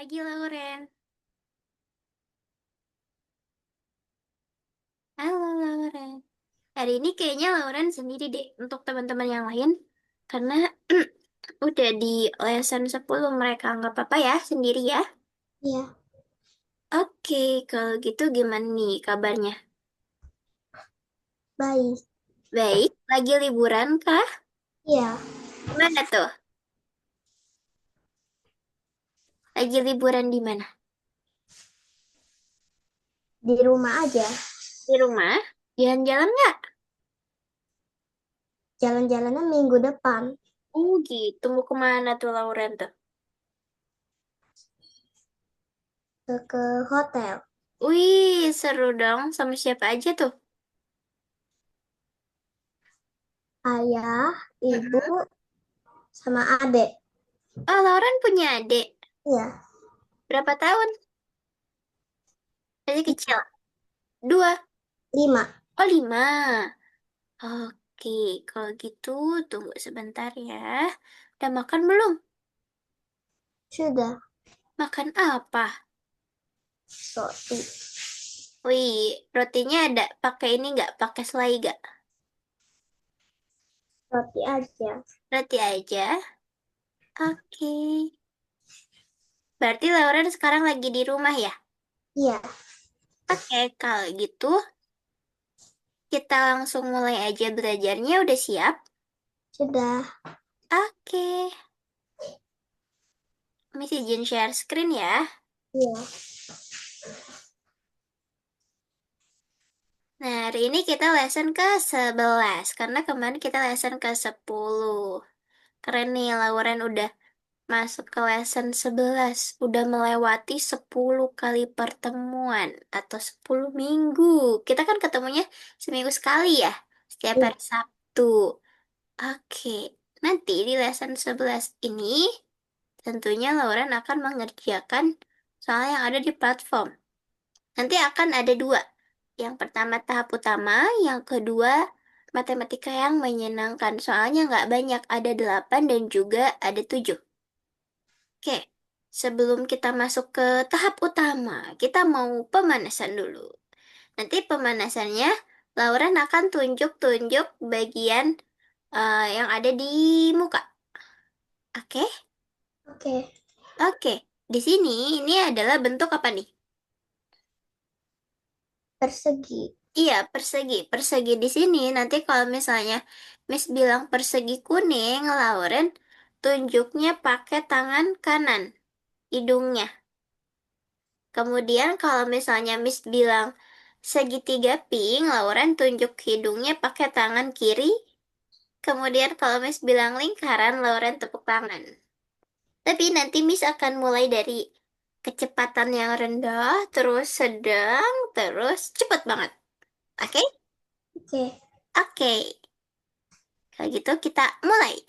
Pagi, Lauren. Halo, Lauren. Hari ini kayaknya Lauren sendiri deh untuk teman-teman yang lain. Karena udah di lesson 10 mereka. Nggak apa-apa ya, sendiri ya. Iya, Oke, kalau gitu gimana nih kabarnya? baik. Baik, lagi liburan kah? Iya, Gimana tuh? Lagi liburan di mana? di rumah aja. Di rumah? Jalan-jalan nggak? Jalan-jalannya minggu depan Gitu. Mau kemana tuh Lauren tuh? ke hotel. Wih, seru dong. Sama siapa aja tuh? Ayah, ibu, Mm-mm. sama adek. Oh, Lauren punya adik. Iya, Berapa tahun? Masih kecil. Dua. 5. Oh, lima. Oke, kalau gitu tunggu sebentar ya. Udah makan belum? Sudah, Makan apa? roti. Wih, rotinya ada pakai ini nggak? Pakai selai nggak? Roti aja. Roti aja. Oke. Berarti Lauren sekarang lagi di rumah ya? Iya, Oke, kalau gitu kita langsung mulai aja belajarnya. Udah siap? sudah. Oke. Miss izin share screen ya. Iya. Nah, hari ini kita lesson ke-11 karena kemarin kita lesson ke-10. Keren nih, Lauren udah masuk ke lesson 11. Udah melewati 10 kali pertemuan atau 10 minggu. Kita kan ketemunya seminggu sekali ya, setiap Iya. hari Sabtu. Oke, nanti di lesson 11 ini tentunya Lauren akan mengerjakan soal yang ada di platform. Nanti akan ada dua. Yang pertama tahap utama, yang kedua matematika yang menyenangkan. Soalnya nggak banyak, ada 8 dan juga ada 7. Oke, sebelum kita masuk ke tahap utama, kita mau pemanasan dulu. Nanti pemanasannya, Lauren akan tunjuk-tunjuk bagian yang ada di muka. Oke? Oke, Oke. Di sini, ini adalah bentuk apa nih? persegi. Iya, persegi. Persegi di sini nanti kalau misalnya Miss bilang persegi kuning, Lauren tunjuknya pakai tangan kanan, hidungnya. Kemudian kalau misalnya Miss bilang segitiga pink, Lauren tunjuk hidungnya pakai tangan kiri. Kemudian kalau Miss bilang lingkaran, Lauren tepuk tangan. Tapi nanti Miss akan mulai dari kecepatan yang rendah, terus sedang, terus cepat banget. Oke? Oke, Oke. Kalau gitu kita mulai.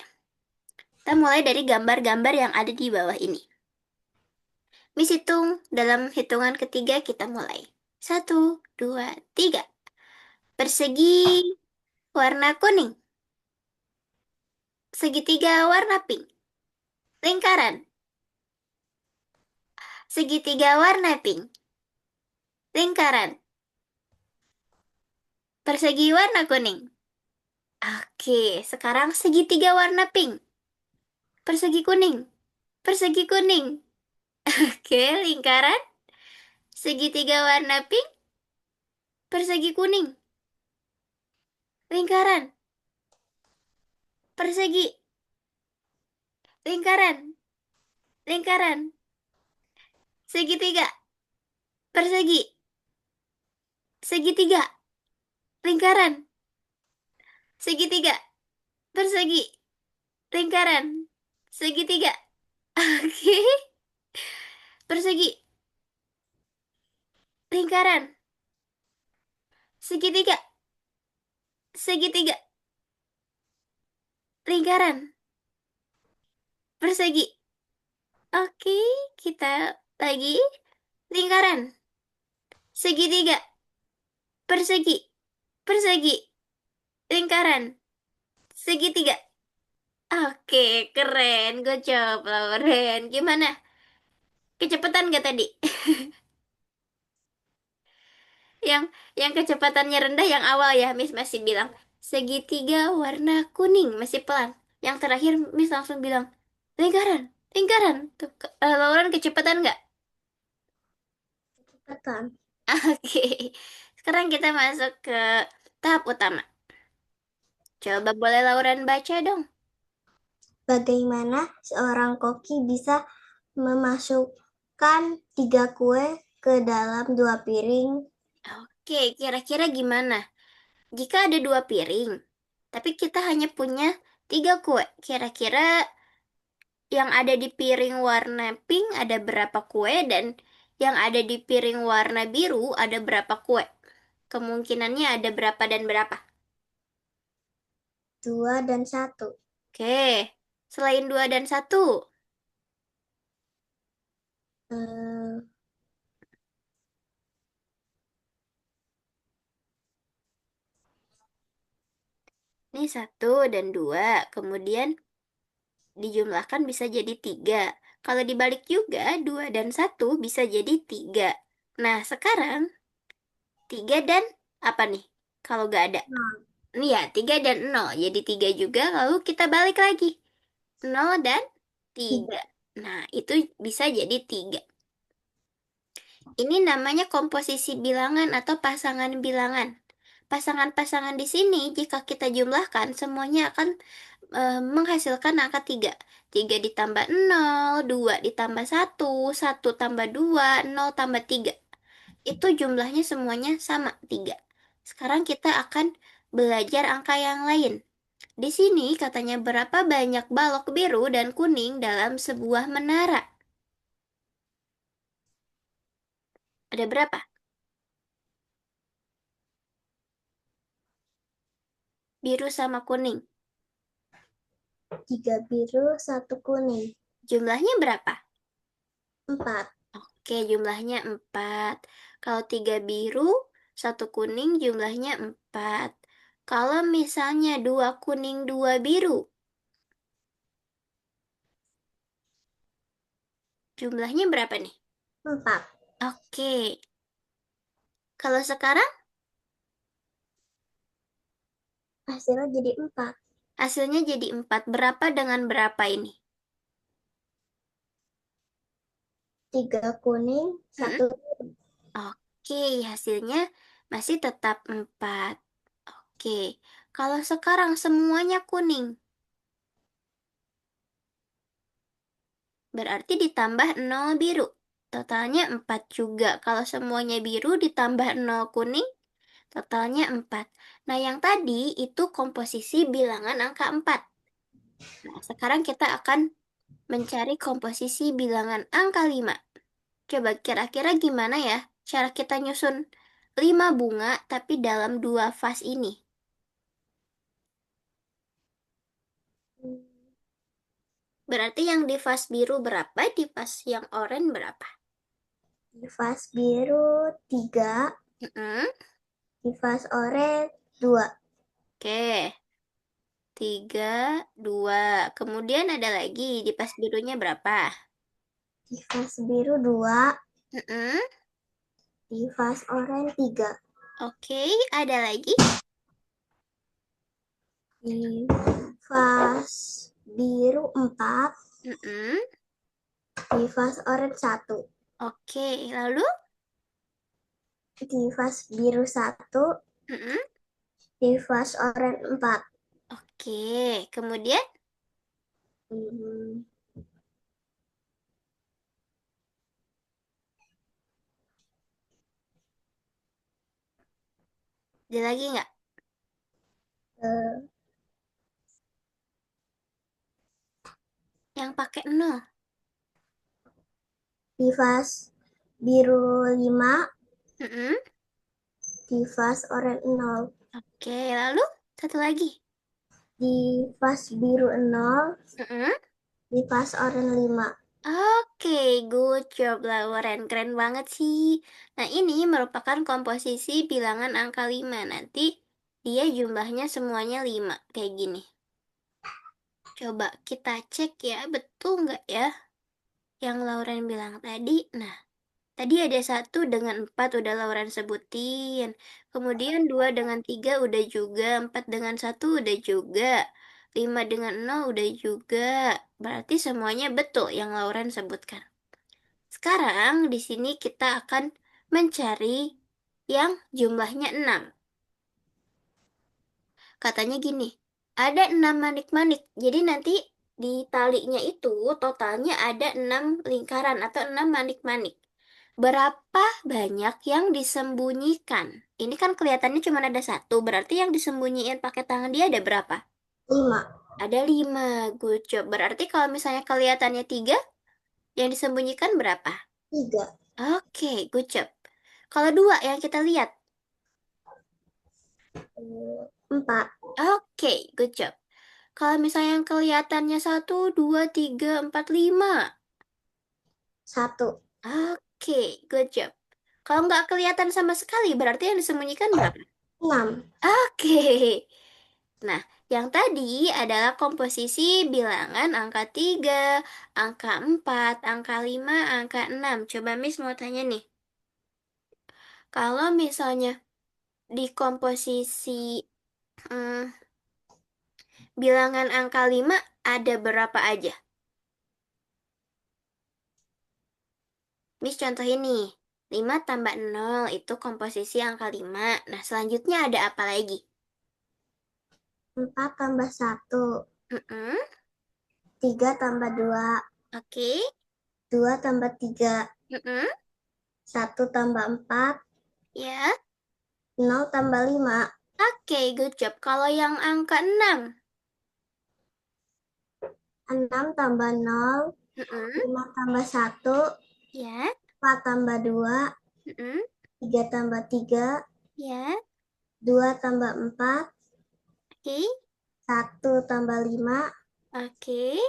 Kita mulai dari gambar-gambar yang ada di bawah ini. Miss hitung, dalam hitungan ketiga kita mulai. Satu, dua, tiga. Persegi warna kuning. Segitiga warna pink. Lingkaran. Segitiga warna pink. Lingkaran. Persegi warna kuning. Oke, sekarang segitiga warna pink. Persegi kuning. Persegi kuning. Oke, lingkaran. Segitiga warna pink. Persegi kuning. Lingkaran. Persegi. Lingkaran. Lingkaran. Segitiga. Persegi. Segitiga. Lingkaran. Segitiga. Persegi. Lingkaran. Segitiga. Oke. Persegi. Lingkaran. Segitiga. Segitiga. Lingkaran. Persegi. Oke, kita lagi lingkaran. Segitiga. Persegi. Persegi. Lingkaran. Segitiga. Oke, keren. Good job, Lauren. Gimana? Kecepatan nggak tadi? Yang yang kecepatannya rendah yang awal ya, Miss masih bilang segitiga warna kuning, masih pelan. Yang terakhir Miss langsung bilang lingkaran, lingkaran. Tuh, Lauren kecepatan nggak? Kecepatan. Oke. Sekarang kita masuk ke tahap utama. Coba boleh Lauren baca dong. Bagaimana seorang koki bisa memasukkan 3 kue ke dalam 2 piring? Oke, kira-kira gimana? Jika ada 2 piring, tapi kita hanya punya 3 kue, kira-kira yang ada di piring warna pink ada berapa kue dan yang ada di piring warna biru ada berapa kue? Kemungkinannya ada berapa dan berapa? 2 dan 1. Oke, selain 2 dan 1, Eh, ini 1 dan 2, kemudian dijumlahkan bisa jadi 3. Kalau dibalik juga, 2 dan 1 bisa jadi 3. Nah, sekarang 3 dan apa nih? Kalau gak ada. Nah, Nih ya, 3 dan 0. Jadi 3 juga, lalu kita balik lagi. 0 dan 3. 3. Nah, itu bisa jadi 3. Ini namanya komposisi bilangan atau pasangan bilangan. Pasangan-pasangan di sini, jika kita jumlahkan, semuanya akan menghasilkan angka 3. 3 ditambah 0, 2 ditambah 1, 1 tambah 2, 0 tambah 3. Itu jumlahnya semuanya sama, 3. Sekarang kita akan belajar angka yang lain. Di sini katanya berapa banyak balok biru dan kuning dalam sebuah menara. Ada berapa? Biru sama kuning. 3 biru, 1 kuning. Jumlahnya berapa? 4. Oke, jumlahnya 4. Kalau 3 biru, 1 kuning, jumlahnya 4. Kalau misalnya 2 kuning, 2 biru, jumlahnya berapa nih? 4. Oke, kalau sekarang Hasilnya jadi 4. hasilnya jadi 4. Berapa dengan berapa ini? 3 kuning, Mm-mm. 1 biru. Oke, hasilnya masih tetap 4. Oke, kalau sekarang semuanya kuning, berarti ditambah 0 biru. Totalnya 4 juga. Kalau semuanya biru ditambah 0 kuning, totalnya 4. Nah, yang tadi itu komposisi bilangan angka 4. Nah, sekarang kita akan mencari komposisi bilangan angka 5. Coba kira-kira gimana ya cara kita nyusun 5 bunga tapi dalam 2 vas ini? Berarti yang di vas biru berapa, di vas yang oranye berapa? Di vas biru 3, Mm-mm. di vas oranye 2, Oke, 3, 2. Kemudian ada lagi di vas birunya berapa? di vas biru 2, Mm-mm. di vas oranye 3, Oke, ada lagi? di vas biru 4, Mm-mm. di vas oranye 1, Oke, lalu? di vas biru 1, Mm-mm. di vas oranye 4. Oke, kemudian Hmm, ada lagi nggak? eh, Yang pakai nol. di vas biru 5, Mm-mm. di vas oranye 0, Oke, lalu satu lagi. di vas biru 0, Mm-mm. di vas oranye 5. Oke, good job Lauren. Keren banget sih. Nah, ini merupakan komposisi bilangan angka 5. Nanti dia jumlahnya semuanya 5. Kayak gini. Coba kita cek ya, betul nggak ya? yang Lauren bilang tadi. Nah, tadi ada 1 dengan 4 udah Lauren sebutin. Kemudian 2 dengan 3 udah juga. 4 dengan 1 udah juga. 5 dengan 0 udah juga. Berarti semuanya betul yang Lauren sebutkan. Sekarang di sini kita akan mencari yang jumlahnya 6. Katanya gini, ada 6 manik-manik. Jadi nanti di talinya itu totalnya ada 6 lingkaran atau 6 manik-manik. Berapa banyak yang disembunyikan? Ini kan kelihatannya cuma ada 1, berarti yang disembunyiin pakai tangan dia ada berapa? 5. Ada 5, good job. Berarti kalau misalnya kelihatannya 3, yang disembunyikan berapa? 3. Oke, good job. Kalau 2 yang kita lihat, 4. oke, good job. Kalau misalnya yang kelihatannya 1, 2, 3, 4, 5. 1. Oke, good job. Kalau nggak kelihatan sama sekali, berarti yang disembunyikan berapa? 6. Oke. Nah, yang tadi adalah komposisi bilangan angka 3, angka 4, angka 5, angka 6. Coba Miss mau tanya nih. Kalau misalnya di komposisi hmm, bilangan angka 5 ada berapa aja? Miss contoh ini. 5 tambah 0 itu komposisi angka 5. Nah, selanjutnya ada apa lagi? 4 tambah 1. Mm-mm. 3 tambah 2. Oke. 2 tambah 3. Mm-mm. 1 tambah 4. Ya. 0 tambah 5. Oke, good job. Kalau yang angka 6. 6 tambah 0. Mm-mm. 5 tambah 1. Ya. 4 tambah 2. Mm-mm. 3 tambah 3. Ya. 2 tambah 4. Oke. 1 tambah 5. Oke.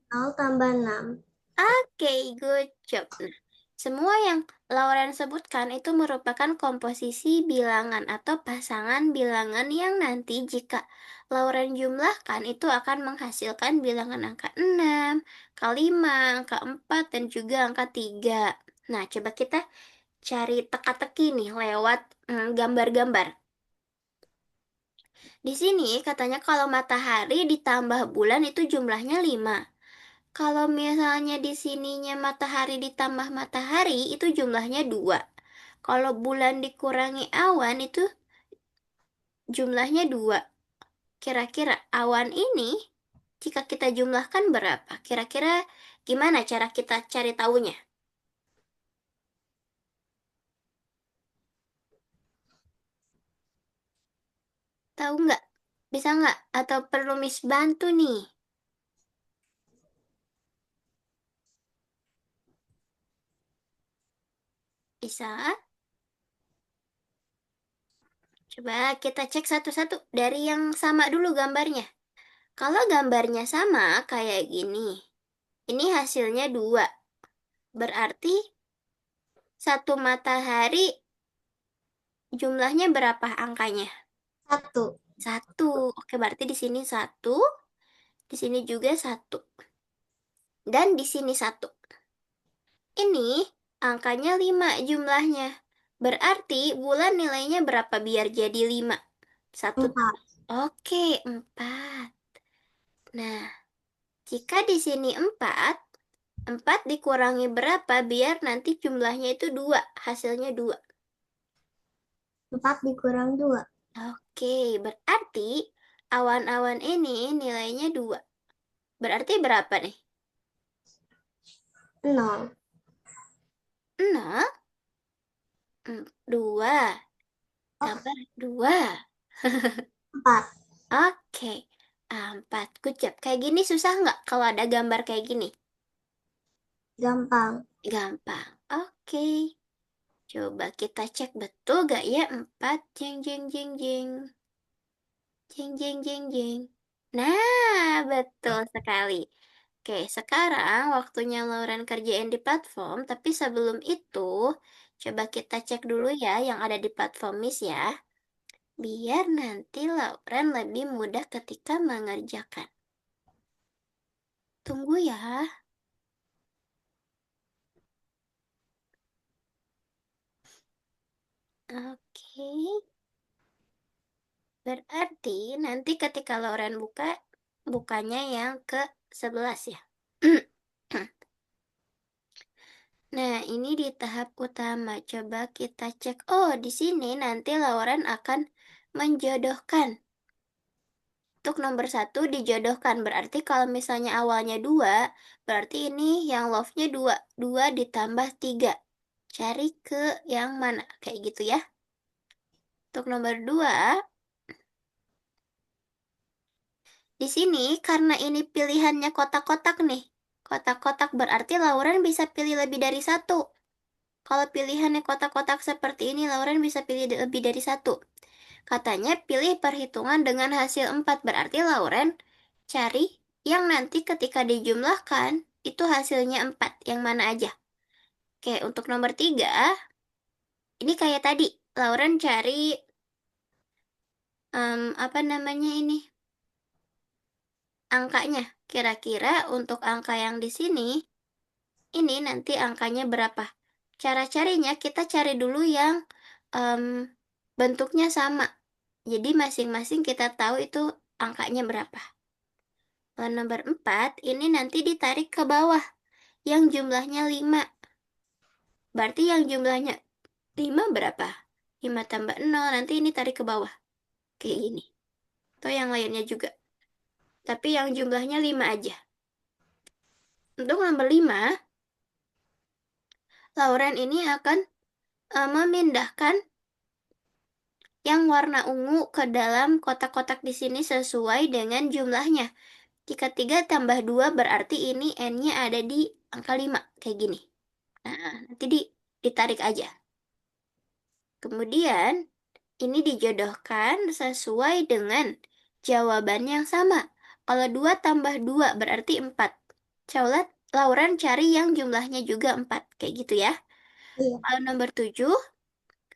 0 tambah 6. Oke, good job. Nah, semua yang Lauren sebutkan itu merupakan komposisi bilangan atau pasangan bilangan yang nanti jika Lauren jumlahkan itu akan menghasilkan bilangan angka 6, angka 5, angka 4, dan juga angka 3. Nah, coba kita cari teka-teki nih lewat gambar-gambar. Di sini katanya kalau matahari ditambah bulan itu jumlahnya 5. Kalau misalnya di sininya matahari ditambah matahari itu jumlahnya 2. Kalau bulan dikurangi awan itu jumlahnya 2. Kira-kira awan ini jika kita jumlahkan berapa? Kira-kira gimana cara kita cari tahunya? Tahu nggak? Bisa nggak? Atau perlu Miss bantu nih? Bisa? Coba kita cek satu-satu dari yang sama dulu gambarnya. Kalau gambarnya sama kayak gini, ini hasilnya 2. Berarti satu matahari jumlahnya berapa angkanya? 1. 1. Oke, berarti di sini 1, di sini juga 1, dan di sini 1. Ini angkanya 5 jumlahnya. Berarti bulan nilainya berapa biar jadi 5? 1. 4. Oke, 4. Nah, jika di sini 4, 4 dikurangi berapa biar nanti jumlahnya itu 2, hasilnya 2. 4 dikurang 2. Oke, berarti awan-awan ini nilainya 2. Berarti berapa nih? 0. 0, 2, Oh, tambah 2. 4. Oke, 4. Good job. Kayak gini susah nggak kalau ada gambar kayak gini? Gampang. Gampang. Oke, coba kita cek betul gak ya 4. Jeng, jeng, jeng, jeng. Jeng, jeng, jeng, jeng. Nah, betul sekali. Oke, sekarang waktunya Lauren kerjain di platform, tapi sebelum itu, coba kita cek dulu ya yang ada di platform Miss ya, biar nanti Lauren lebih mudah ketika mengerjakan. Tunggu ya. Oke, berarti nanti ketika Lauren buka, bukanya yang ke 11 ya. Nah, ini di tahap utama. Coba kita cek. Oh, di sini nanti Lauren akan menjodohkan. Untuk nomor satu dijodohkan. Berarti kalau misalnya awalnya 2, berarti ini yang love-nya 2. 2 ditambah 3. Cari ke yang mana? Kayak gitu ya. Untuk nomor 2, di sini karena ini pilihannya kotak-kotak nih. Kotak-kotak berarti Lauren bisa pilih lebih dari satu. Kalau pilihannya kotak-kotak seperti ini, Lauren bisa pilih lebih dari satu. Katanya pilih perhitungan dengan hasil 4. Berarti Lauren cari yang nanti ketika dijumlahkan, itu hasilnya 4. Yang mana aja? Oke, untuk nomor 3, ini kayak tadi. Lauren cari, apa namanya ini? Angkanya. Kira-kira untuk angka yang di sini, ini nanti angkanya berapa? Cara carinya kita cari dulu yang em, bentuknya sama. Jadi masing-masing kita tahu itu angkanya berapa. Lalu nomor 4 ini nanti ditarik ke bawah yang jumlahnya 5. Berarti yang jumlahnya 5 berapa? 5 tambah 0, nanti ini tarik ke bawah. Kayak gini. Atau yang lainnya juga. Tapi yang jumlahnya 5 aja. Untuk nomor 5, Lauren ini akan memindahkan yang warna ungu ke dalam kotak-kotak di sini sesuai dengan jumlahnya. Jika 3 tambah 2 berarti ini N-nya ada di angka 5. Kayak gini. Nah, nanti ditarik aja. Kemudian, ini dijodohkan sesuai dengan jawaban yang sama. Kalau 2 tambah 2 berarti 4. Coba Lauren cari yang jumlahnya juga 4. Kayak gitu ya. Iya. Kalau nomor 7,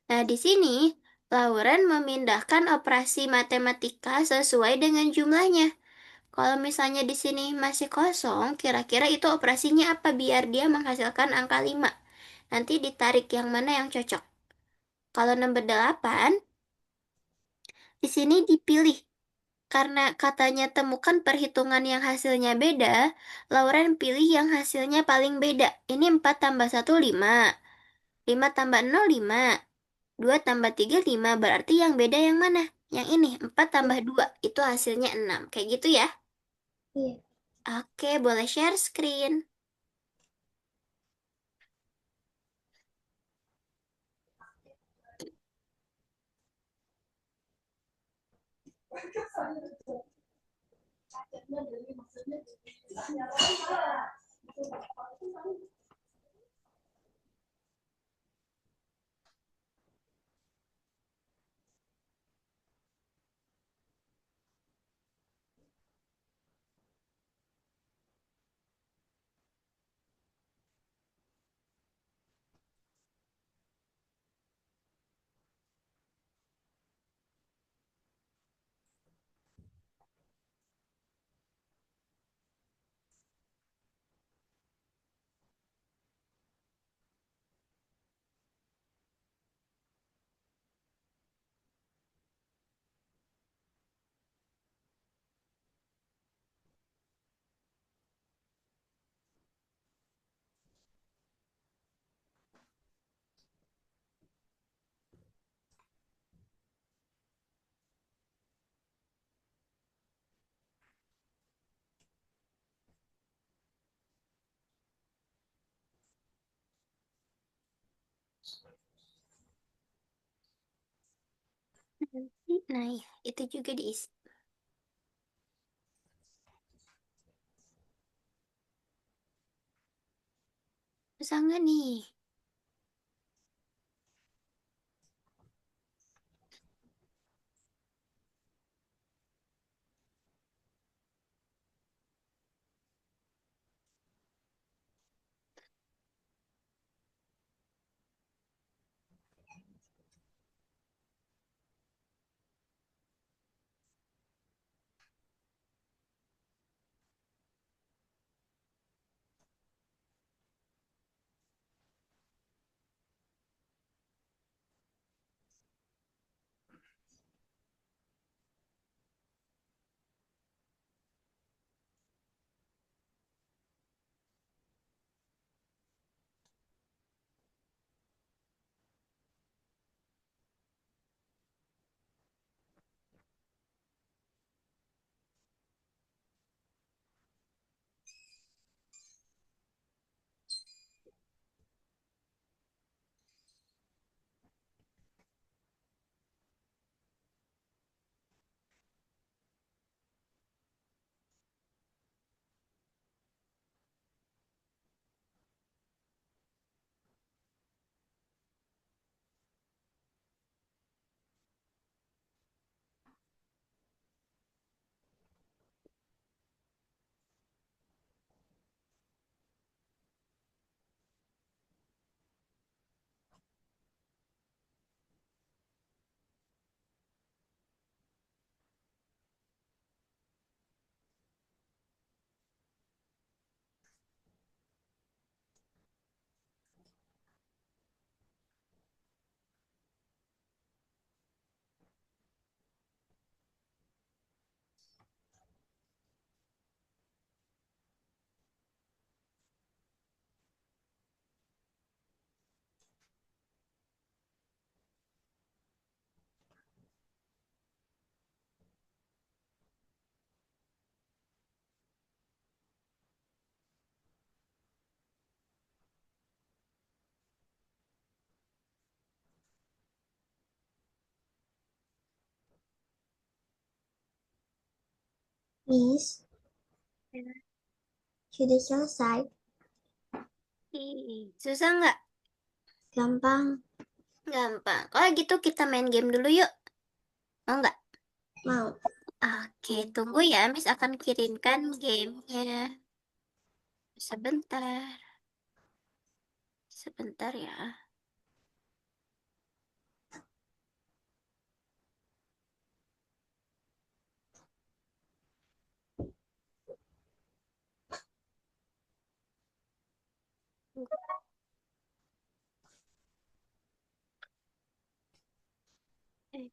nah di sini Lauren memindahkan operasi matematika sesuai dengan jumlahnya. Kalau misalnya di sini masih kosong, kira-kira itu operasinya apa biar dia menghasilkan angka 5. Nanti ditarik yang mana yang cocok. Kalau nomor 8, di sini dipilih. Karena katanya temukan perhitungan yang hasilnya beda, Lauren pilih yang hasilnya paling beda. Ini 4 tambah 1, 5. 5 tambah 0, 5. 2 tambah 3, 5. Berarti yang beda yang mana? Yang ini, 4 Iya. tambah 2. Itu hasilnya 6. Kayak gitu ya. Iya. Oke, boleh share screen. Nah, ya, itu juga diisi. Bisa nggak nih? Miss, sudah selesai. Susah nggak? Gampang. Gampang. Kalau gitu kita main game dulu yuk. Mau nggak? Mau. Oke, tunggu ya. Miss akan kirimkan gamenya. Sebentar. Sebentar ya. Eh,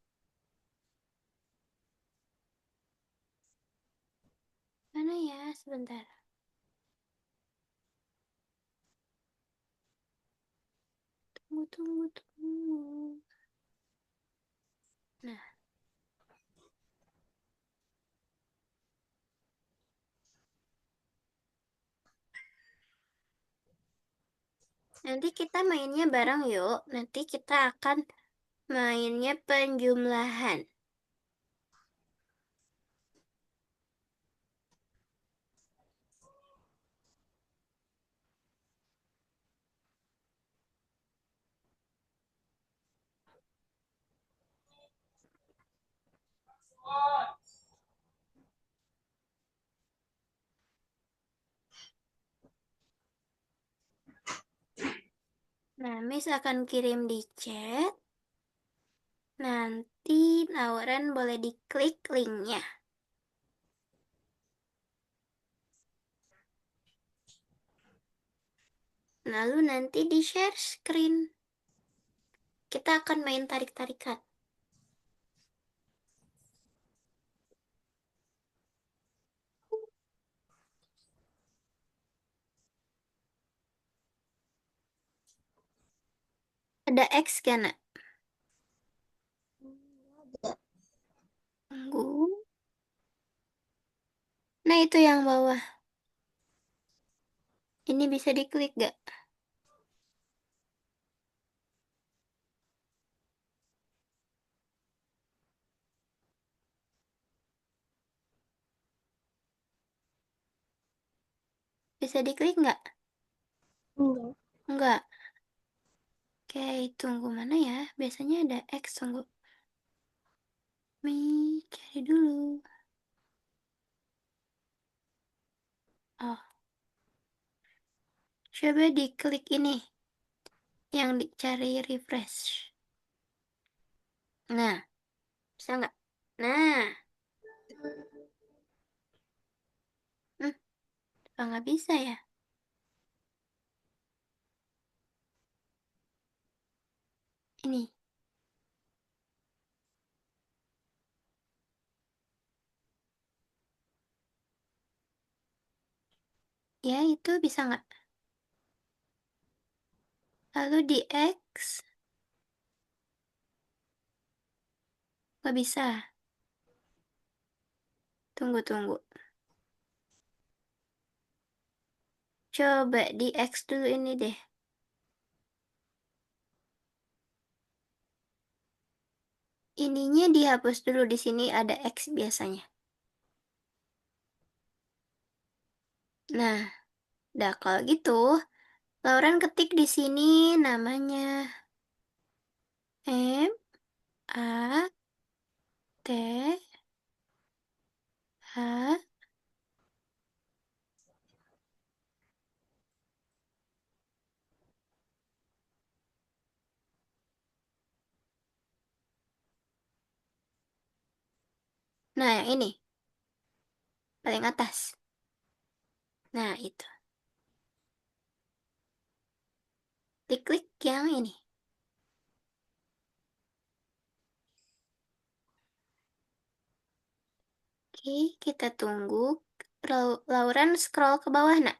mana ya? Sebentar. Tunggu, tunggu, tunggu. Nah, nanti kita mainnya bareng yuk. Nanti kita akan mainnya penjumlahan. Nah, Miss akan kirim di chat. Nanti Lauren boleh diklik linknya. Lalu nanti di share screen. Kita akan main tarik-tarikan. Ada X kan, nak? Ada. Tunggu. Nah, itu yang bawah. Ini bisa diklik gak? Bisa diklik nggak? Enggak. Enggak. Oke, tunggu mana ya? Biasanya ada X, tunggu. Cari dulu. Oh, coba diklik ini. Yang dicari refresh. Nah, bisa nggak? Nah, hmm, apa nggak bisa ya? Ini. Ya, itu bisa nggak? Lalu di X, nggak bisa. Tunggu, tunggu. Coba di X dulu ini deh. Ininya dihapus dulu, di sini ada X biasanya. Nah, dah kalau gitu, Lauren ketik di sini namanya M A T H. Nah, yang ini paling atas. Nah, itu. Diklik yang ini. Oke, kita tunggu. Lauren scroll ke bawah, nak.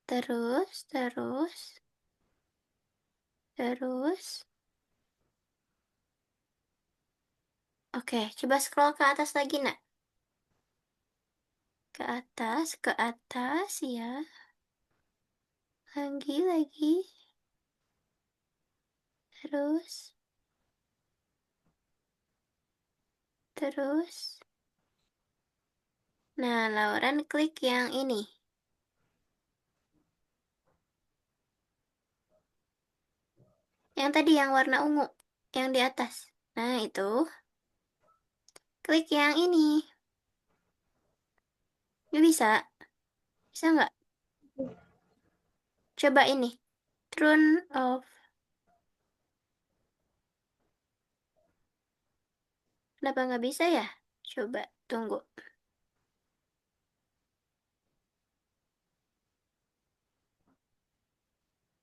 Terus, terus, terus. Oke, coba scroll ke atas lagi, nak. Ke atas, ya. Lagi, lagi. Terus, Terus, nah Lauren klik yang ini. Yang tadi yang warna ungu, yang di atas. Nah itu, klik yang ini. Nggak bisa, bisa nggak? Coba ini, turn off. Kenapa nggak bisa ya? Coba, tunggu.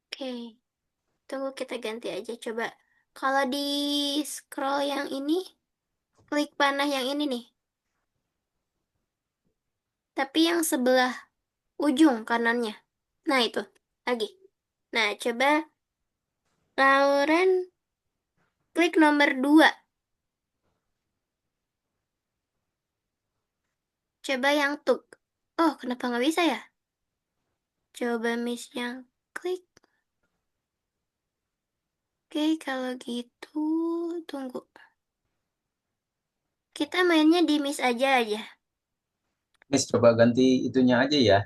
Oke, tunggu kita ganti aja. Coba, kalau di scroll yang ini, klik panah yang ini nih. Tapi yang sebelah ujung kanannya. Nah itu, lagi. Nah, coba Lauren klik nomor 2. Coba yang tuk. Oh, kenapa nggak bisa ya? Coba Miss yang klik. Oke, kalau gitu, tunggu. Kita mainnya di Miss aja. Miss coba ganti itunya aja ya.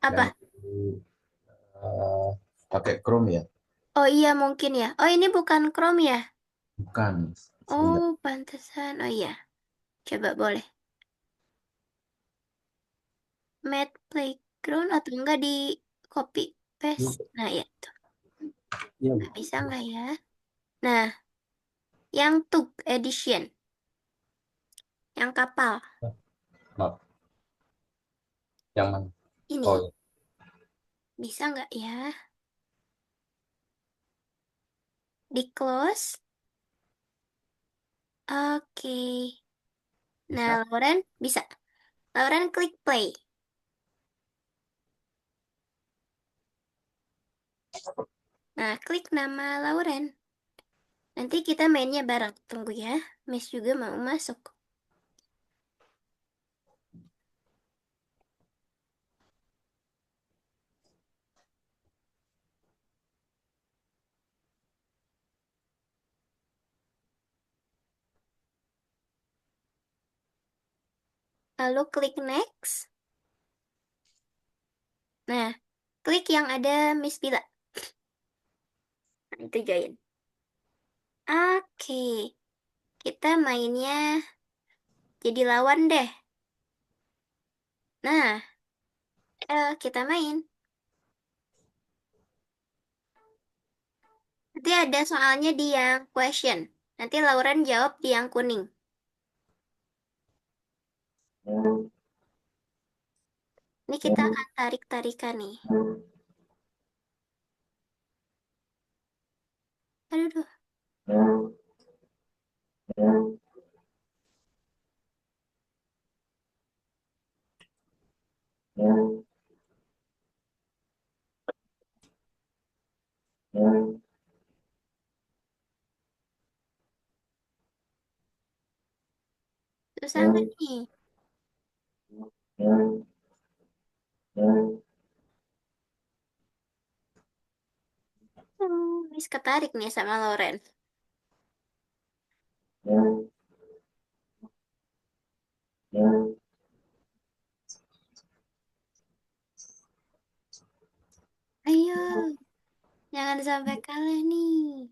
Apa? Ganti eh, pakai Chrome ya. Oh iya, mungkin ya. Oh, ini bukan Chrome ya? Bukan. Sebentar. Oh, pantesan. Oh iya, coba boleh. Map Playground atau enggak di copy paste? Nah, ya. Tuh. Iya, Nggak bisa nggak ya? Nah, yang tuk edition. Yang kapal. maaf. Yang mana? Oh, Ini. iya. Bisa nggak ya? Di close. Oke. Nah, Bisa. Lauren bisa. Lauren klik play. Nah, klik nama Lauren. Nanti kita mainnya bareng. Tunggu ya. Miss juga mau masuk. Lalu klik next. Nah, klik yang ada Miss Bila. Nah, itu join. Oke. Kita mainnya jadi lawan deh. Nah, kita main. Nanti ada soalnya di yang question. Nanti Lauren jawab di yang kuning. Ini kita akan tarik-tarikan nih. Aduh, duh. Susah nggak nih? Miss ketarik nih sama Lauren. Ayo, jangan sampai kalah nih.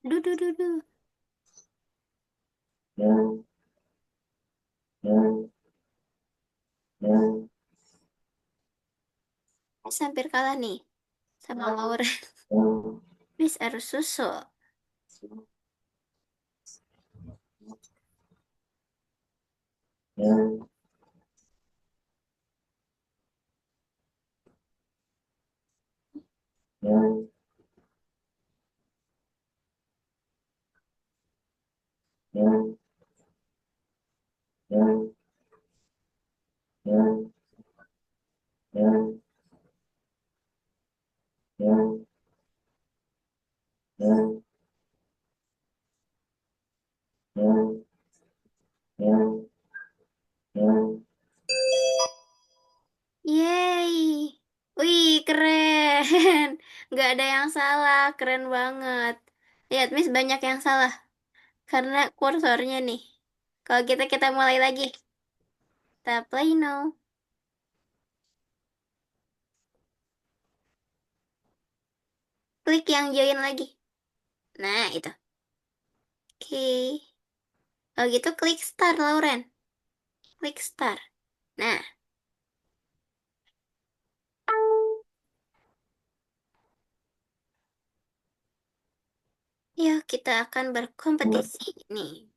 Duh, duh, duh, duh. Miss hampir kalah nih sama Lauren. Miss harus susul. Yeay. Wih, keren. Nggak ada yang salah. Keren banget. Lihat, Miss, banyak yang salah. Karena kursornya nih. Kalau kita mulai lagi. Kita play now. Klik yang join lagi. Nah, itu. Oke. Kalau gitu klik start, Lauren. Klik start. Nah, yuk kita akan berkompetisi nih.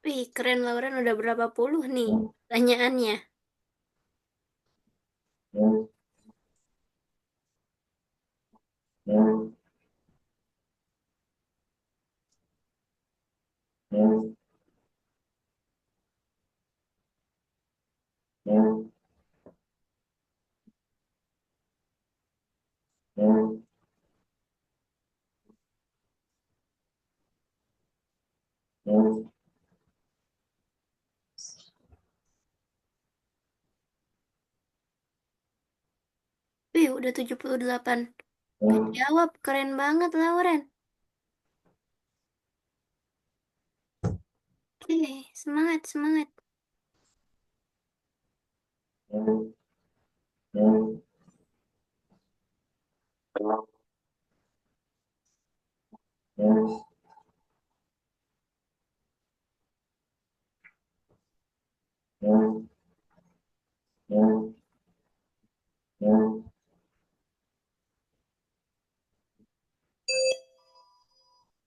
Wih, keren, Lauren, udah berapa puluh nih pertanyaannya. Wih, udah 78. Kejawab, keren banget Lauren. Oke, semangat, semangat.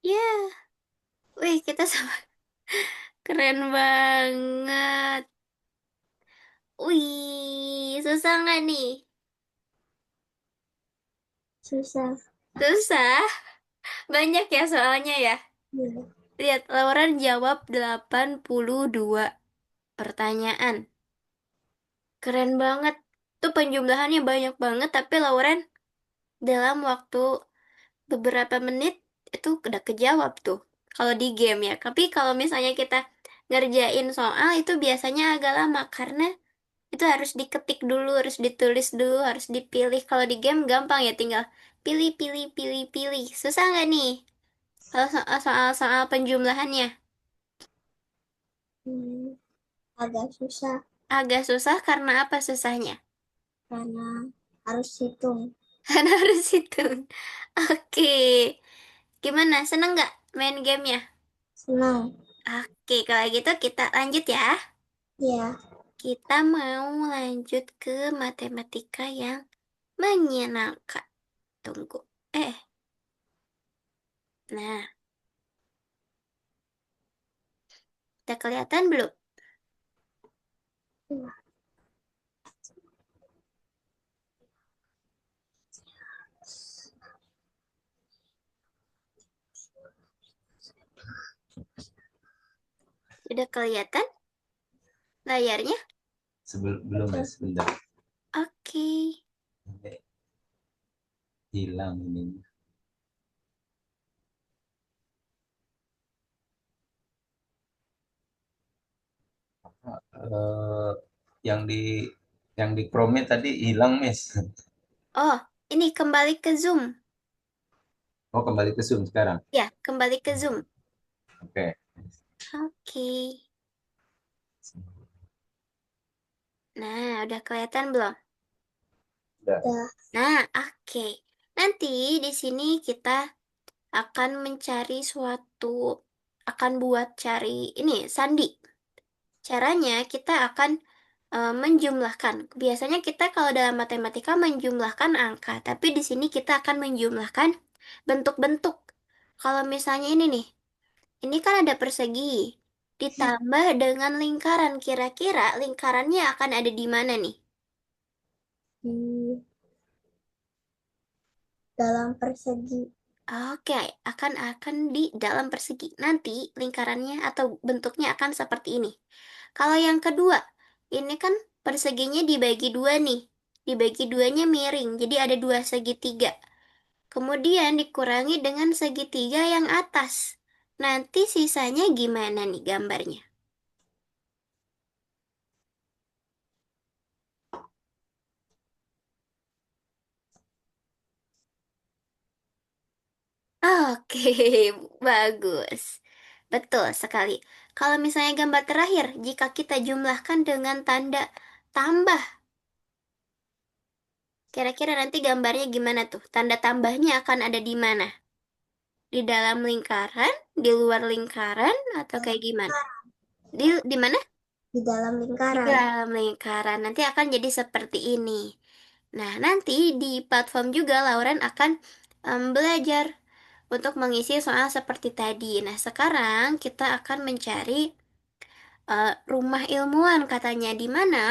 Ya, wih, kita sama. Keren banget. Wih, susah nggak nih? Susah. Susah. Banyak ya soalnya ya. Iya. Lihat, Lauren jawab 82 pertanyaan. Keren banget. Tuh penjumlahannya banyak banget, tapi Lauren dalam waktu beberapa menit itu udah kejawab tuh. Kalau di game ya. Tapi kalau misalnya kita ngerjain soal itu biasanya agak lama karena itu harus diketik dulu, harus ditulis dulu, harus dipilih. Kalau di game gampang ya, tinggal pilih, pilih, pilih, pilih. Susah nggak nih? Kalau soal penjumlahannya Hmm, agak susah agak susah karena apa susahnya? karena harus hitung. Karena harus hitung. Oke, gimana? Seneng nggak main gamenya? Senang. Oke, kalau gitu kita lanjut ya. Ya, Kita mau lanjut ke matematika yang menyenangkan. Tunggu. Nah, udah kelihatan belum? Udah kelihatan layarnya? Belum ya, sebentar. Oke. Sampai hilang ini. Eh, yang di Chrome tadi hilang, Miss. Oh, ini kembali ke Zoom. Oh, kembali ke Zoom sekarang. Ya, kembali ke Zoom. Oke. Oke. Nah, udah kelihatan belum? Udah. udah. Nah, oke. Nanti di sini kita akan mencari akan buat cari ini, sandi. Caranya kita akan menjumlahkan. Biasanya kita kalau dalam matematika menjumlahkan angka, tapi di sini kita akan menjumlahkan bentuk-bentuk. Kalau misalnya ini nih, ini kan ada persegi, ditambah dengan lingkaran. Kira-kira lingkarannya akan ada di mana nih? Di dalam persegi. Oke, akan di dalam persegi. Nanti lingkarannya atau bentuknya akan seperti ini. Kalau yang kedua, ini kan perseginya dibagi dua nih. Dibagi duanya miring, jadi ada dua segitiga. Kemudian dikurangi dengan segitiga yang atas. Nanti sisanya gimana nih gambarnya? Oke, bagus. Betul sekali. Kalau misalnya gambar terakhir, jika kita jumlahkan dengan tanda tambah, kira-kira nanti gambarnya gimana tuh? Tanda tambahnya akan ada di mana? Di dalam lingkaran, di luar lingkaran, atau kayak gimana? Di mana? Di dalam Di lingkaran. dalam lingkaran. Nanti akan jadi seperti ini. Nah, nanti di platform juga Lauren akan belajar untuk mengisi soal seperti tadi. Nah, sekarang kita akan mencari rumah ilmuwan katanya di mana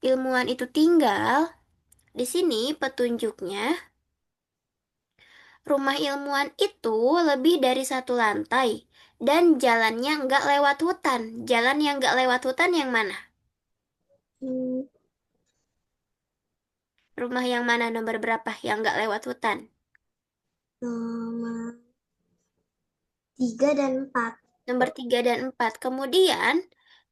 ilmuwan itu tinggal. Di sini petunjuknya, rumah ilmuwan itu lebih dari satu lantai dan jalannya nggak lewat hutan. Jalan yang nggak lewat hutan yang mana? Hmm, Rumah yang mana nomor berapa yang nggak lewat hutan? nomor 3 dan 4. Nomor 3 dan 4. Kemudian,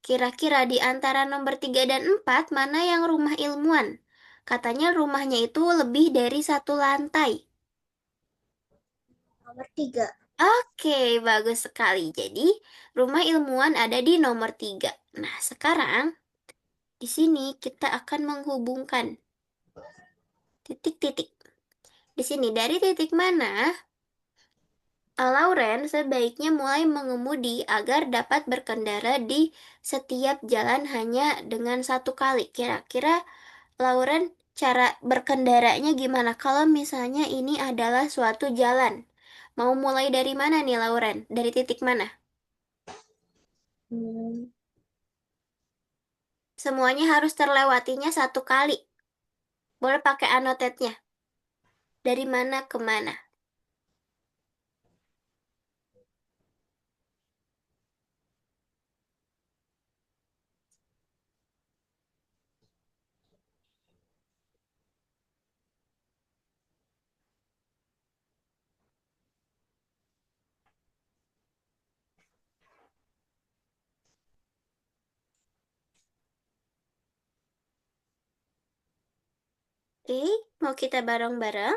kira-kira di antara nomor 3 dan 4, mana yang rumah ilmuwan? Katanya rumahnya itu lebih dari satu lantai. Nomor 3. Oke, bagus sekali. Jadi, rumah ilmuwan ada di nomor 3. Nah, sekarang di sini kita akan menghubungkan titik-titik. Di sini dari titik mana Lauren sebaiknya mulai mengemudi agar dapat berkendara di setiap jalan hanya dengan satu kali. Kira-kira Lauren cara berkendaranya gimana kalau misalnya ini adalah suatu jalan? Mau mulai dari mana nih Lauren? Dari titik mana? Hmm, Semuanya harus terlewatinya satu kali. Boleh pakai annotate-nya. Dari mana ke mana? Oke, mau kita bareng-bareng?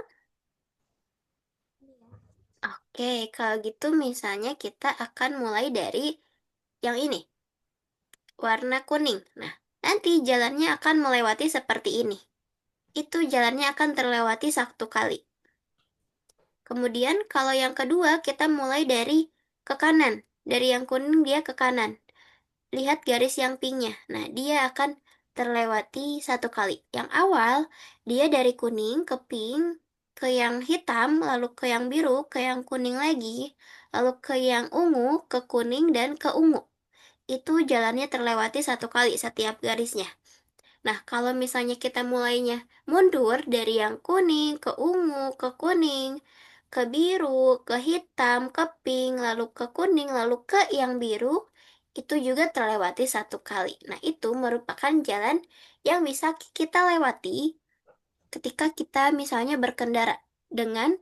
Oke, kalau gitu misalnya kita akan mulai dari yang ini, warna kuning. Nah, nanti jalannya akan melewati seperti ini. Itu jalannya akan terlewati satu kali. Kemudian kalau yang kedua kita mulai dari ke kanan. Dari yang kuning dia ke kanan. Lihat garis yang pinknya. Nah, dia akan terlewati satu kali. Yang awal, dia dari kuning ke pink, ke yang hitam, lalu ke yang biru, ke yang kuning lagi, lalu ke yang ungu, ke kuning, dan ke ungu. Itu jalannya terlewati satu kali setiap garisnya. Nah, kalau misalnya kita mulainya mundur dari yang kuning ke ungu, ke kuning, ke biru, ke hitam, ke pink, lalu ke kuning, lalu ke yang biru, itu juga terlewati satu kali. Nah, itu merupakan jalan yang bisa kita lewati ketika kita misalnya berkendara dengan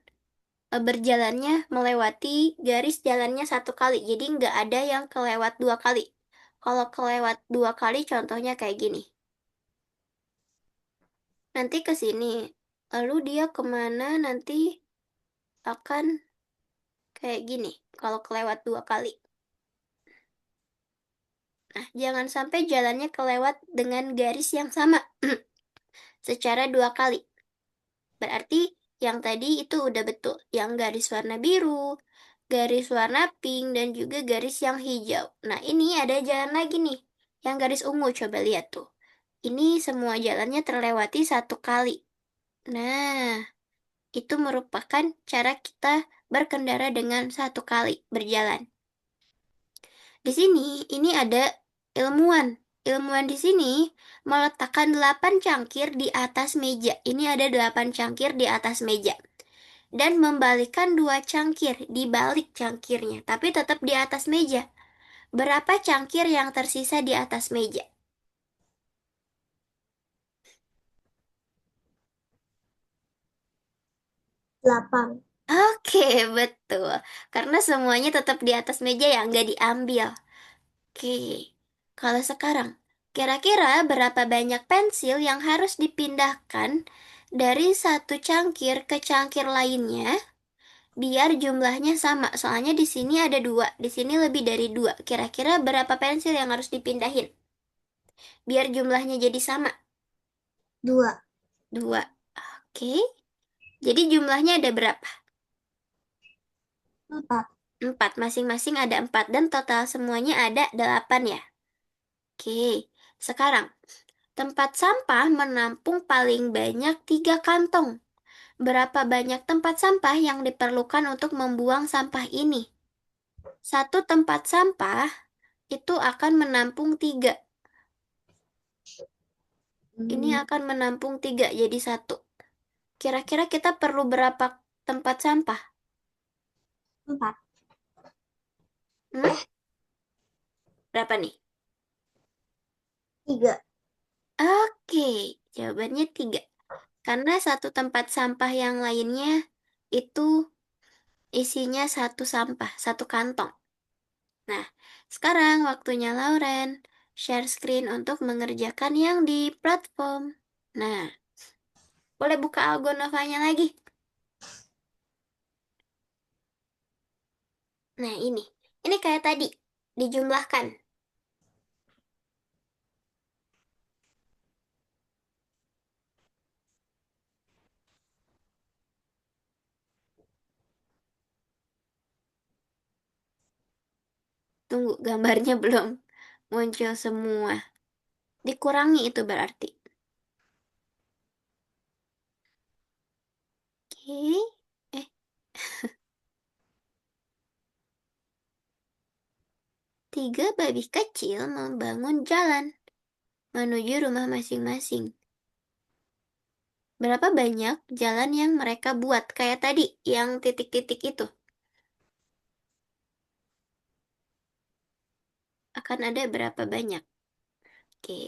berjalannya melewati garis jalannya satu kali. Jadi nggak ada yang kelewat dua kali. Kalau kelewat dua kali, contohnya kayak gini. Nanti ke sini. Lalu dia kemana nanti akan kayak gini. Kalau kelewat dua kali. Nah, jangan sampai jalannya kelewat dengan garis yang sama. Secara dua kali. Berarti yang tadi itu udah betul. Yang garis warna biru, garis warna pink, dan juga garis yang hijau. Nah, ini ada jalan lagi nih. Yang garis ungu, coba lihat tuh. Ini semua jalannya terlewati satu kali. Nah, itu merupakan cara kita berkendara dengan satu kali berjalan. Di sini, ini ada ilmuwan. Ilmuwan di sini meletakkan 8 cangkir di atas meja. Ini ada 8 cangkir di atas meja. Dan membalikkan 2 cangkir di balik cangkirnya, tapi tetap di atas meja. Berapa cangkir yang tersisa di atas meja? 8. Oke, betul. Karena semuanya tetap di atas meja ya, nggak diambil. Oke, kalau sekarang, kira-kira berapa banyak pensil yang harus dipindahkan dari satu cangkir ke cangkir lainnya biar jumlahnya sama? Soalnya di sini ada dua, di sini lebih dari dua. Kira-kira berapa pensil yang harus dipindahin biar jumlahnya jadi sama? 2. Dua. Oke, jadi jumlahnya ada berapa? 4. Empat, masing-masing ada empat dan total semuanya ada 8 ya. Oke, sekarang. Tempat sampah menampung paling banyak 3 kantong. Berapa banyak tempat sampah yang diperlukan untuk membuang sampah ini? Satu tempat sampah itu akan menampung 3. Ini Hmm, akan menampung 3 jadi satu. Kira-kira kita perlu berapa tempat sampah? 4. Hmm? Berapa nih? 3. Oke, jawabannya 3. Karena satu tempat sampah yang lainnya itu isinya satu sampah, satu kantong. Nah, sekarang waktunya Lauren share screen untuk mengerjakan yang di platform. Nah, Boleh buka Algonovanya lagi. Nah, ini. Ini kayak tadi. Dijumlahkan. Tunggu, gambarnya belum muncul semua. Dikurangi itu berarti. Oke. Eh, 3 babi kecil membangun jalan menuju rumah masing-masing. Berapa banyak jalan yang mereka buat? Kayak tadi, yang titik-titik itu. Akan ada berapa banyak? Oke.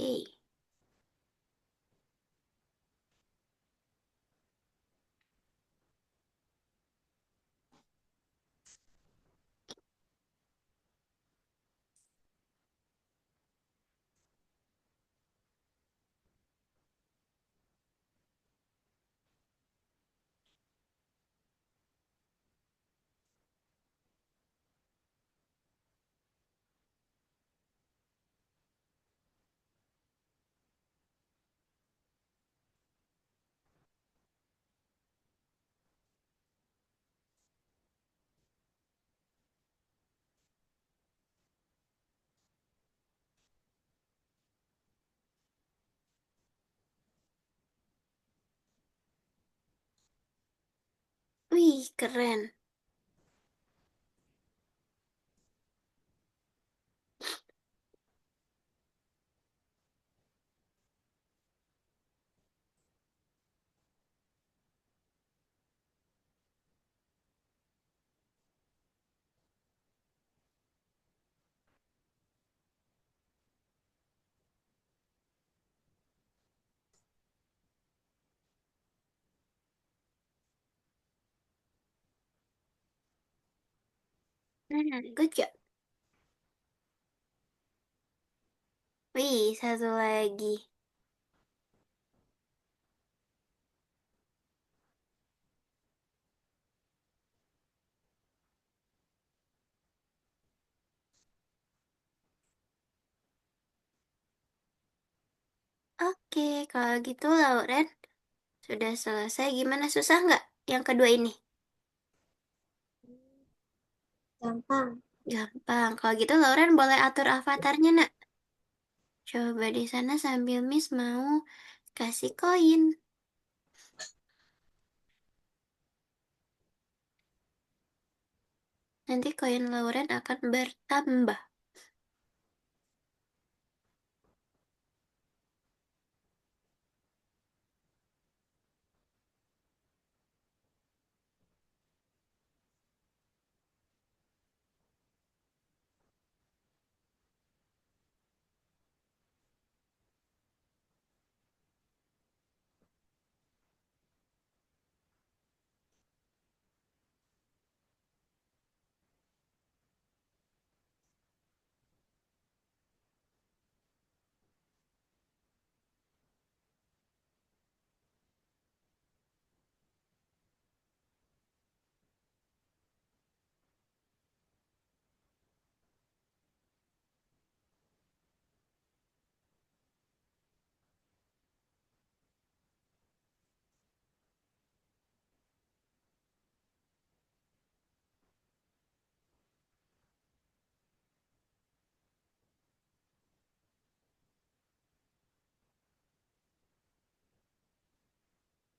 Wih, keren. Good job. Wih, satu lagi. Oke, kalau gitu Lauren sudah selesai. Gimana, susah nggak yang kedua ini? Gampang. Gampang. Kalau gitu Lauren boleh atur avatarnya, nak. Coba di sana sambil Miss mau kasih koin. Nanti koin Lauren akan bertambah.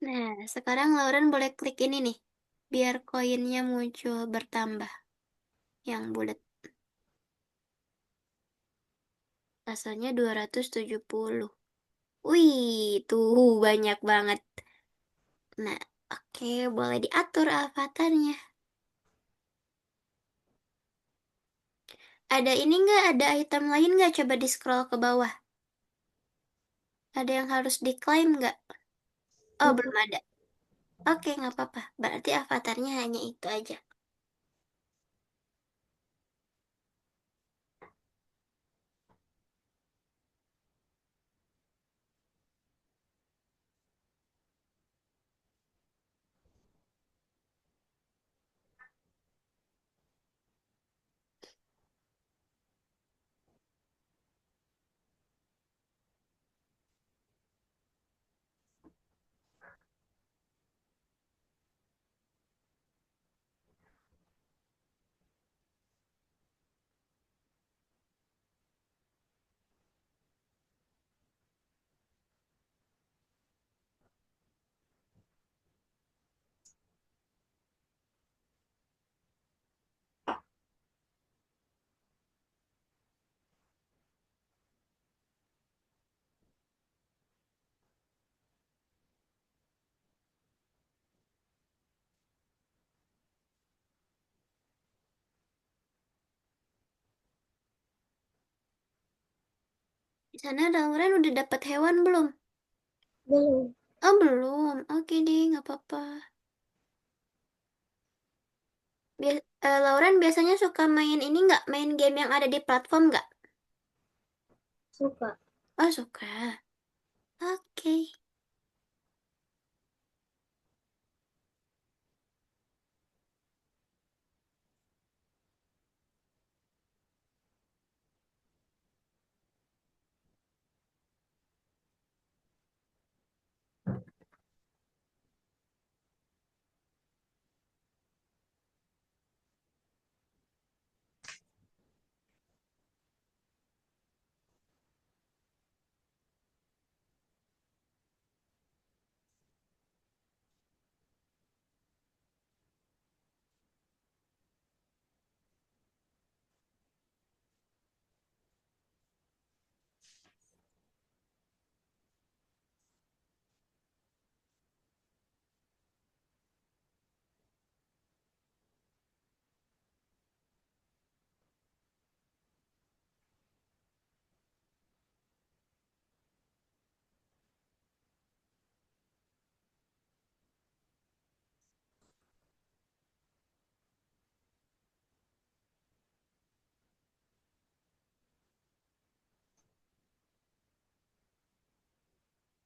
Nah, sekarang Lauren boleh klik ini nih. Biar koinnya muncul bertambah. Yang bulat. Asalnya 270. Wih, tuh banyak banget. Nah, oke, boleh diatur avatarnya. Ada ini nggak? Ada item lain nggak? Coba di scroll ke bawah. Ada yang harus diklaim nggak? Oh, belum ada. Oke, nggak apa-apa. Berarti avatarnya hanya itu aja. Di sana Lauren udah dapat hewan belum? Belum. Oh, belum. Oke deh, nggak apa-apa. Lauren biasanya suka main ini nggak? Main game yang ada di platform nggak? Suka. Oh, suka. Oke.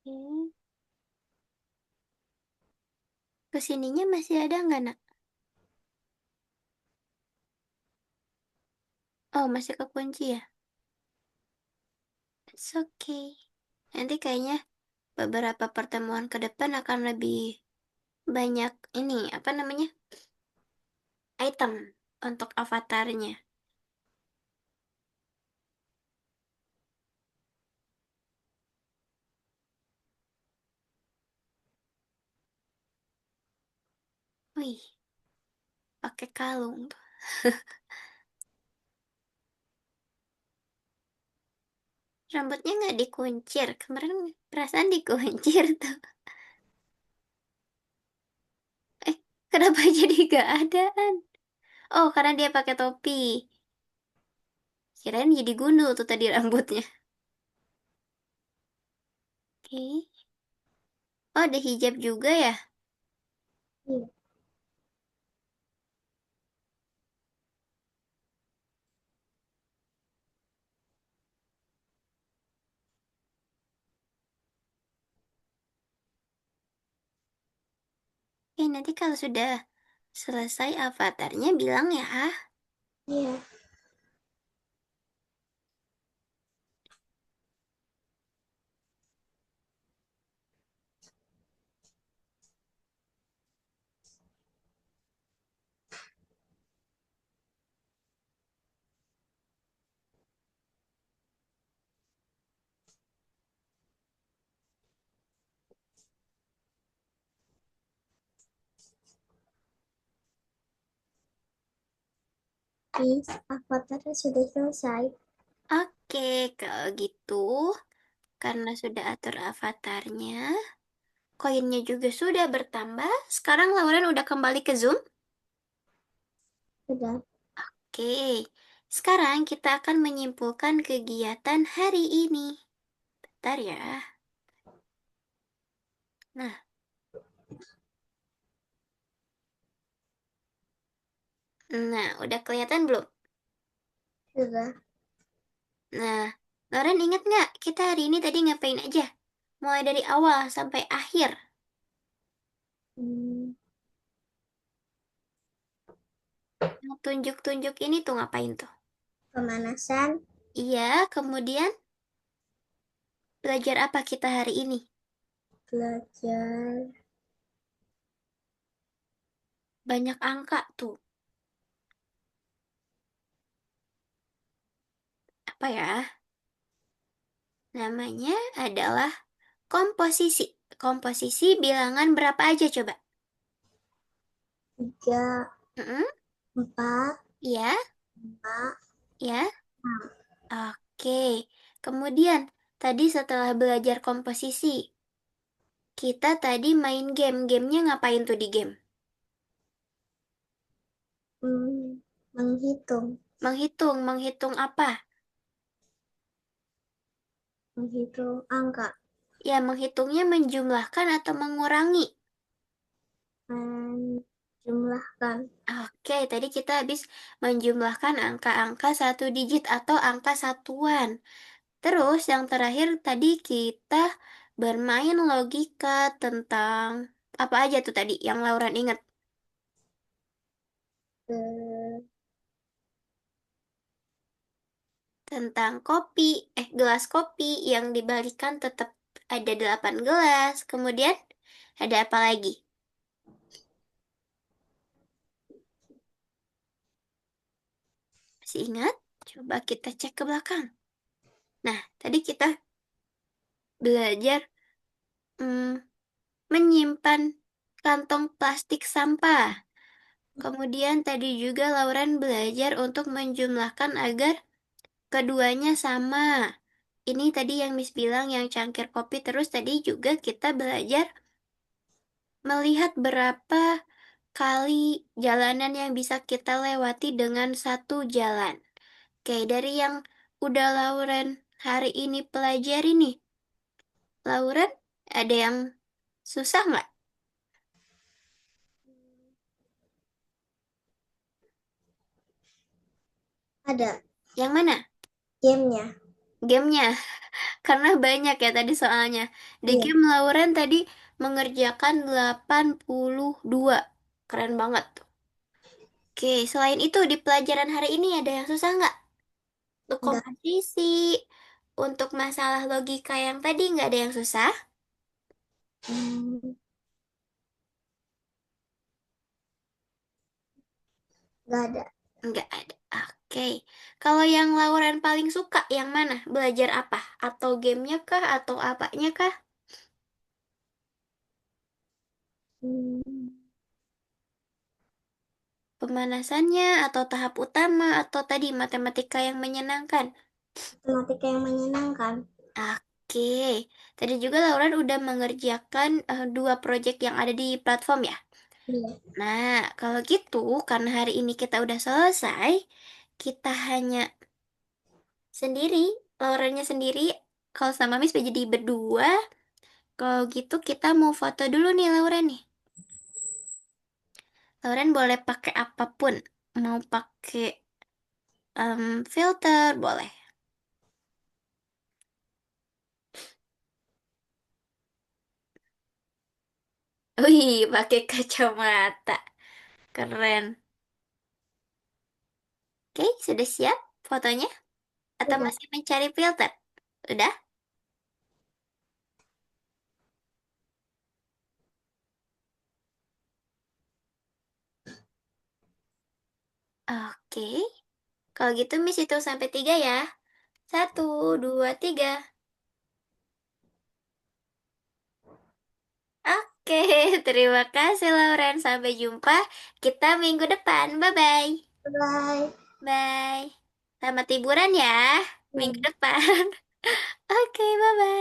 Oke. Kesininya masih ada nggak, Nak? Oh, masih kekunci ya? It's okay. Nanti kayaknya beberapa pertemuan ke depan akan lebih banyak ini, apa namanya? Item untuk avatarnya. Wih, pakai kalung tuh. Rambutnya nggak dikuncir. Kemarin perasaan dikuncir tuh. Eh, kenapa jadi gak adaan? Oh, karena dia pakai topi. Kirain jadi gundul tuh tadi rambutnya. Oke. Oh, ada hijab juga ya? Iya. Nanti kalau sudah selesai avatarnya bilang ya. Iya. Is, avatarnya sudah selesai. Oke, kalau gitu, karena sudah atur avatarnya, koinnya juga sudah bertambah. Sekarang Lauren udah kembali ke Zoom. Sudah. Oke, sekarang kita akan menyimpulkan kegiatan hari ini. Bentar ya. Nah, udah kelihatan belum? Sudah. Nah, Lauren ingat nggak kita hari ini tadi ngapain aja? Mulai dari awal sampai akhir. Hmm, Yang tunjuk-tunjuk ini tuh ngapain tuh? pemanasan. Iya, kemudian belajar apa kita hari ini? Belajar. Banyak angka tuh. Apa ya? Namanya adalah komposisi. Komposisi bilangan berapa aja coba? 3, Mm-mm, 4, iya, 5, ya. 6. Oke. Kemudian, tadi setelah belajar komposisi, kita tadi main game. Gamenya ngapain tuh di game? Menghitung. Menghitung. Menghitung apa? Menghitung angka. Ya, menghitungnya menjumlahkan atau mengurangi. Menjumlahkan. Oke, tadi kita habis menjumlahkan angka-angka satu digit atau angka satuan. Terus yang terakhir tadi kita bermain logika tentang apa aja tuh tadi yang Lauren ingat? Eh, Tentang kopi, gelas kopi yang dibalikan tetap ada 8 gelas. Kemudian ada apa lagi? Masih ingat? Coba kita cek ke belakang. Nah, tadi kita belajar hmm, menyimpan kantong plastik sampah. Kemudian tadi juga Lauren belajar untuk menjumlahkan agar keduanya sama. Ini tadi yang Miss bilang yang cangkir kopi. Terus tadi juga kita belajar melihat berapa kali jalanan yang bisa kita lewati dengan satu jalan. Oke, dari yang udah Lauren hari ini pelajari nih. Lauren, ada yang susah nggak? ada Yang mana? gamenya. Gamenya. Karena banyak ya tadi soalnya. Di Iya, game Lauren tadi mengerjakan 82. Keren banget. Oke, selain itu di pelajaran hari ini ada yang susah nggak? Untuk enggak. komposisi, untuk masalah logika yang tadi nggak ada yang susah? Hmm, enggak ada. Nggak ada. Oke. Kalau yang Lauren paling suka yang mana? Belajar apa? Atau gamenya kah? Atau apanya kah? Hmm, Pemanasannya atau tahap utama atau tadi matematika yang menyenangkan? matematika yang menyenangkan. Oke, tadi juga Lauren udah mengerjakan dua proyek yang ada di platform ya. Iya. Nah, kalau gitu, karena hari ini kita udah selesai, kita hanya sendiri, Laurennya sendiri. Kalau sama Miss jadi berdua. Kalau gitu kita mau foto dulu nih Lauren nih. Lauren boleh pakai apapun. Mau pakai filter, boleh. Wih, pakai kacamata. Keren. Oke, sudah siap fotonya? Atau Udah. masih mencari filter? Udah? Oke. Kalau gitu Miss hitung sampai 3 ya. Satu, dua, tiga. Oke, terima kasih Lauren. Sampai jumpa kita minggu depan. Bye-bye. Bye. Bye. Selamat liburan ya. Minggu Bye. depan. Oke, bye-bye.